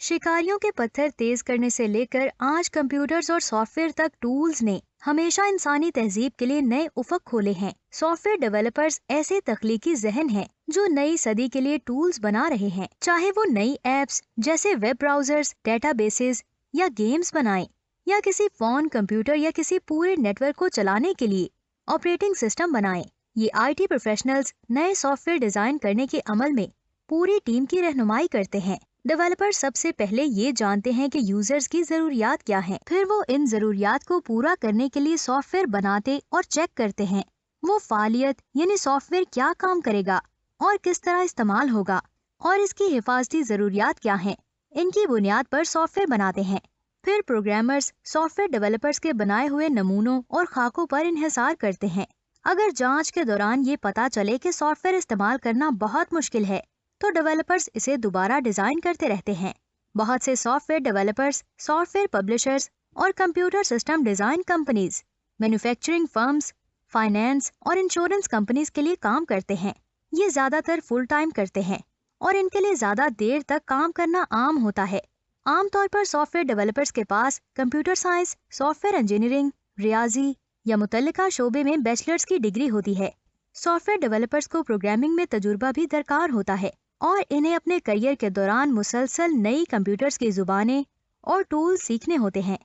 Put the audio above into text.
शिकारियों के पत्थर तेज करने से लेकर आज कंप्यूटर्स और सॉफ्टवेयर तक टूल्स ने हमेशा इंसानी तहजीब के लिए नए उफक खोले हैं। सॉफ्टवेयर डेवलपर्स ऐसे तख्लीकी जहन हैं जो नई सदी के लिए टूल्स बना रहे हैं, चाहे वो नई एप्स जैसे वेब ब्राउजर्स, डेटाबेसेस या गेम्स बनाएं, या किसी फोन, कंप्यूटर या किसी पूरे नेटवर्क को चलाने के लिए ऑपरेटिंग सिस्टम बनाएं। ये आईटी प्रोफेशनल्स नए सॉफ्टवेयर डिजाइन करने के अमल में पूरी टीम की रहनुमाई करते हैं। डेवलपर सबसे पहले ये जानते हैं कि यूजर्स की जरूरियात क्या हैं, फिर वो इन जरूरियात को पूरा करने के लिए सॉफ्टवेयर बनाते और चेक करते हैं वो फालियत यानी सॉफ्टवेयर क्या काम करेगा और किस तरह इस्तेमाल होगा और इसकी हिफाजती जरूरियात क्या हैं। इनकी बुनियाद पर सॉफ्टवेयर बनाते हैं। फिर प्रोग्रामर्स सॉफ्टवेयर डेवलपर्स के बनाए हुए नमूनों और खाकों पर इन्हिसार करते हैं। अगर जांच के दौरान ये पता चले कि सॉफ्टवेयर इस्तेमाल करना बहुत मुश्किल है तो डेवलपर्स इसे दोबारा डिजाइन करते रहते हैं। बहुत से सॉफ्टवेयर डेवलपर्स सॉफ्टवेयर पब्लिशर्स और computer system design companies, manufacturing firms, finance और इंश्योरेंस कंपनीज के लिए काम करते हैं। ये ज्यादातर फुल टाइम करते हैं और इनके लिए ज्यादा देर तक काम करना आम होता है। आमतौर पर सॉफ्टवेयर डेवलपर्स के पास कंप्यूटर साइंस, सॉफ्टवेयर इंजीनियरिंग, रियाजी या मुतल्लिका शोबे में बैचलर्स की डिग्री होती है। सॉफ्टवेयर डेवलपर्स को प्रोग्रामिंग में तजुर्बा भी दरकार होता है और इन्हें अपने करियर के दौरान मुसलसल नई कंप्यूटर्स की जुबानें और टूल्स सीखने होते हैं।